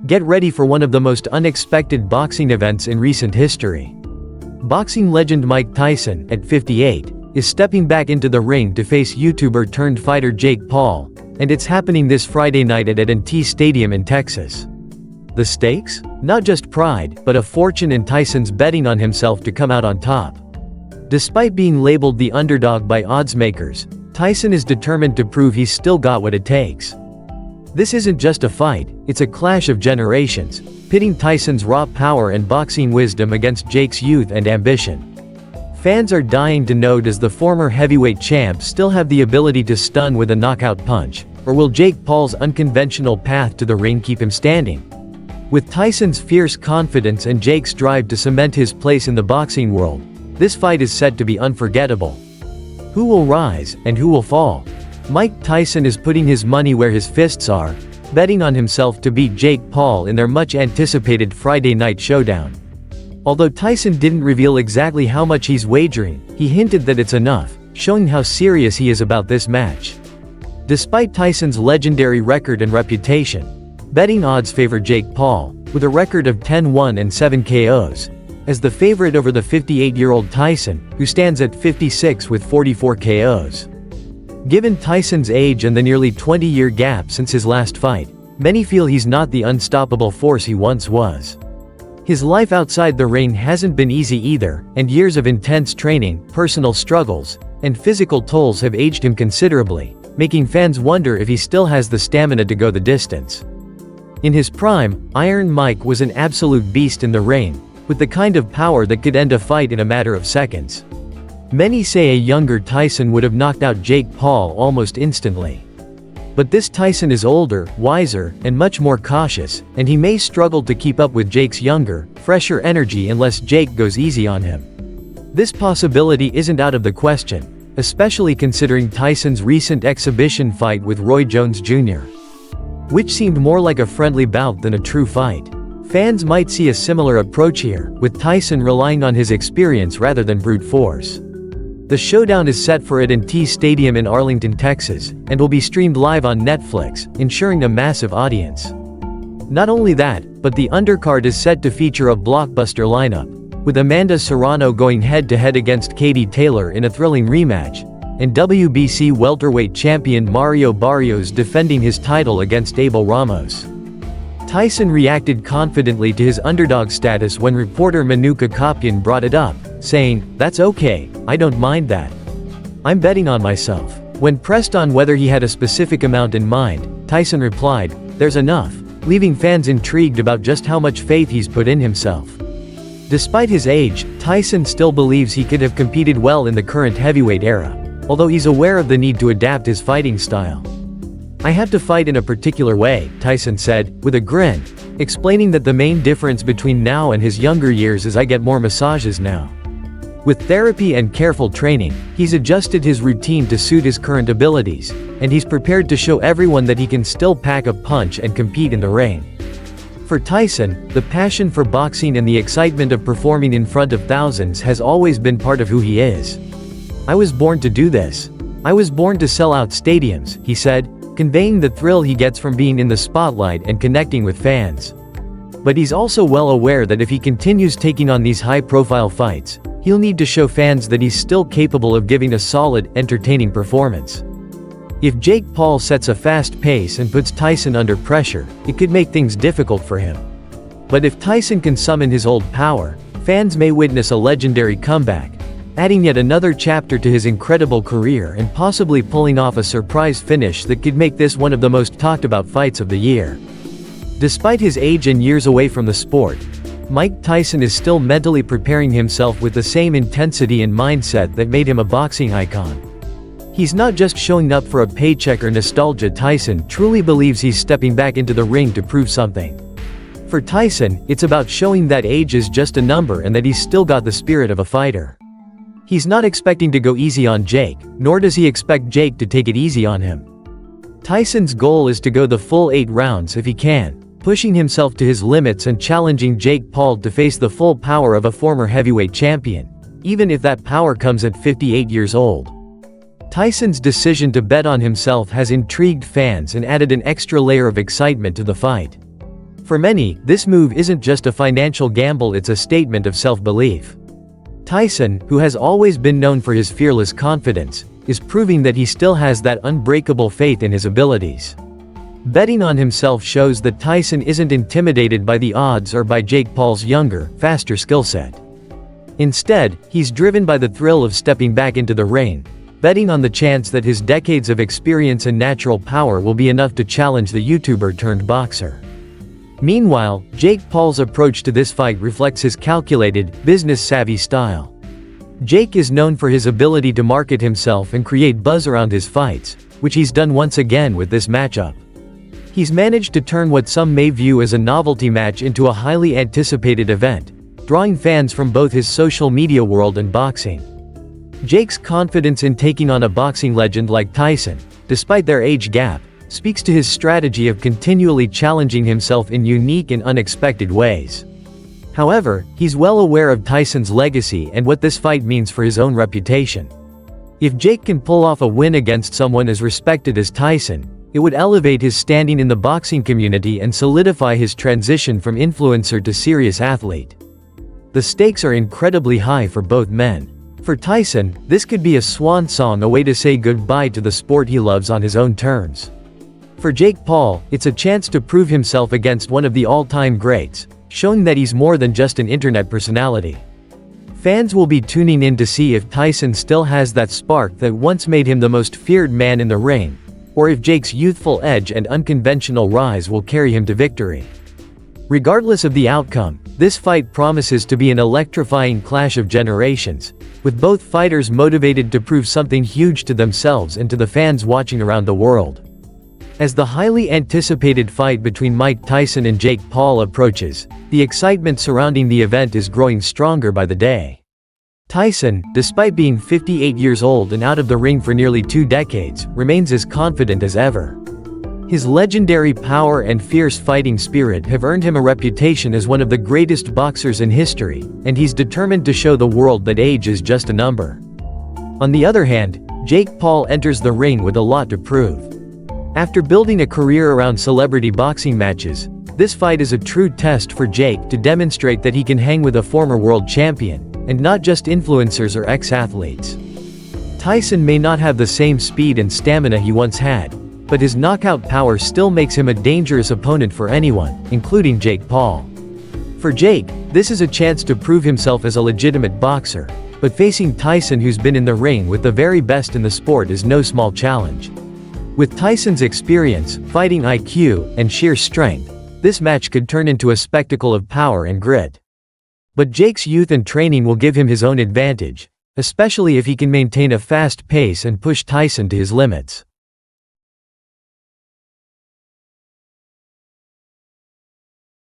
Get ready for one of the most unexpected boxing events in recent history. Boxing legend Mike Tyson, at 58, is stepping back into the ring to face YouTuber-turned-fighter Jake Paul, and it's happening this Friday night at A&T Stadium in Texas. The stakes? Not just pride, but a fortune, and Tyson's betting on himself to come out on top. Despite being labeled the underdog by oddsmakers, Tyson is determined to prove he's still got what it takes. This isn't just a fight, it's a clash of generations, pitting Tyson's raw power and boxing wisdom against Jake's youth and ambition. Fans are dying to know, does the former heavyweight champ still have the ability to stun with a knockout punch, or will Jake Paul's unconventional path to the ring keep him standing? With Tyson's fierce confidence and Jake's drive to cement his place in the boxing world, this fight is set to be unforgettable. Who will rise, and who will fall? Mike Tyson is putting his money where his fists are, betting on himself to beat Jake Paul in their much-anticipated Friday night showdown. Although Tyson didn't reveal exactly how much he's wagering, he hinted that it's enough, showing how serious he is about this match. Despite Tyson's legendary record and reputation, betting odds favor Jake Paul, with a record of 10-1 and 7 KOs, as the favorite over the 58-year-old Tyson, who stands at 56 with 44 KOs. Given Tyson's age and the nearly 20-year gap since his last fight, many feel he's not the unstoppable force he once was. His life outside the ring hasn't been easy either, and years of intense training, personal struggles, and physical tolls have aged him considerably, making fans wonder if he still has the stamina to go the distance. In his prime, Iron Mike was an absolute beast in the ring, with the kind of power that could end a fight in a matter of seconds. Many say a younger Tyson would have knocked out Jake Paul almost instantly. But this Tyson is older, wiser, and much more cautious, and he may struggle to keep up with Jake's younger, fresher energy unless Jake goes easy on him. This possibility isn't out of the question, especially considering Tyson's recent exhibition fight with Roy Jones Jr., which seemed more like a friendly bout than a true fight. Fans might see a similar approach here, with Tyson relying on his experience rather than brute force. The showdown is set for A&T Stadium in Arlington, Texas, and will be streamed live on Netflix, ensuring a massive audience. Not only that, but the undercard is set to feature a blockbuster lineup, with Amanda Serrano going head-to-head against Katie Taylor in a thrilling rematch, and WBC welterweight champion Mario Barrios defending his title against Abel Ramos. Tyson reacted confidently to his underdog status when reporter Manuka Kopyan brought it up, saying, "That's okay, I don't mind that. I'm betting on myself." When pressed on whether he had a specific amount in mind, Tyson replied, "There's enough," leaving fans intrigued about just how much faith he's put in himself. Despite his age, Tyson still believes he could have competed well in the current heavyweight era, although he's aware of the need to adapt his fighting style. "I have to fight in a particular way," Tyson said, with a grin, explaining that the main difference between now and his younger years is I get more massages now. With therapy and careful training, he's adjusted his routine to suit his current abilities, and he's prepared to show everyone that he can still pack a punch and compete in the ring. For Tyson, the passion for boxing and the excitement of performing in front of thousands has always been part of who he is. "I was born to do this. I was born to sell out stadiums," he said, conveying the thrill he gets from being in the spotlight and connecting with fans. But he's also well aware that if he continues taking on these high-profile fights, he'll need to show fans that he's still capable of giving a solid, entertaining performance. If Jake Paul sets a fast pace and puts Tyson under pressure, it could make things difficult for him. But if Tyson can summon his old power, fans may witness a legendary comeback, adding yet another chapter to his incredible career and possibly pulling off a surprise finish that could make this one of the most talked about fights of the year. Despite his age and years away from the sport, Mike Tyson is still mentally preparing himself with the same intensity and mindset that made him a boxing icon. He's not just showing up for a paycheck or nostalgia. Tyson truly believes he's stepping back into the ring to prove something. For Tyson, it's about showing that age is just a number and that he's still got the spirit of a fighter. He's not expecting to go easy on Jake, nor does he expect Jake to take it easy on him. Tyson's goal is to go the full 8 rounds if he can, pushing himself to his limits and challenging Jake Paul to face the full power of a former heavyweight champion, even if that power comes at 58 years old. Tyson's decision to bet on himself has intrigued fans and added an extra layer of excitement to the fight. For many, this move isn't just a financial gamble, it's a statement of self-belief. Tyson, who has always been known for his fearless confidence, is proving that he still has that unbreakable faith in his abilities. Betting on himself shows that Tyson isn't intimidated by the odds or by Jake Paul's younger, faster skill set. Instead, he's driven by the thrill of stepping back into the ring, betting on the chance that his decades of experience and natural power will be enough to challenge the YouTuber-turned-boxer. Meanwhile, Jake Paul's approach to this fight reflects his calculated, business-savvy style. Jake is known for his ability to market himself and create buzz around his fights, which he's done once again with this matchup. He's managed to turn what some may view as a novelty match into a highly anticipated event, drawing fans from both his social media world and boxing. Jake's confidence in taking on a boxing legend like Tyson, despite their age gap, speaks to his strategy of continually challenging himself in unique and unexpected ways. However, he's well aware of Tyson's legacy and what this fight means for his own reputation. If Jake can pull off a win against someone as respected as Tyson, it would elevate his standing in the boxing community and solidify his transition from influencer to serious athlete. The stakes are incredibly high for both men. For Tyson, this could be a swan song, a way to say goodbye to the sport he loves on his own terms. For Jake Paul, it's a chance to prove himself against one of the all-time greats, showing that he's more than just an internet personality. Fans will be tuning in to see if Tyson still has that spark that once made him the most feared man in the ring, or if Jake's youthful edge and unconventional rise will carry him to victory. Regardless of the outcome, this fight promises to be an electrifying clash of generations, with both fighters motivated to prove something huge to themselves and to the fans watching around the world. As the highly anticipated fight between Mike Tyson and Jake Paul approaches, the excitement surrounding the event is growing stronger by the day. Tyson, despite being 58 years old and out of the ring for nearly 2 decades, remains as confident as ever. His legendary power and fierce fighting spirit have earned him a reputation as one of the greatest boxers in history, and he's determined to show the world that age is just a number. On the other hand, Jake Paul enters the ring with a lot to prove. After building a career around celebrity boxing matches, this fight is a true test for Jake to demonstrate that he can hang with a former world champion, and not just influencers or ex-athletes. Tyson may not have the same speed and stamina he once had, but his knockout power still makes him a dangerous opponent for anyone, including Jake Paul. For Jake, this is a chance to prove himself as a legitimate boxer, but facing Tyson, who's been in the ring with the very best in the sport, is no small challenge. With Tyson's experience, fighting IQ, and sheer strength, this match could turn into a spectacle of power and grit. But Jake's youth and training will give him his own advantage, especially if he can maintain a fast pace and push Tyson to his limits.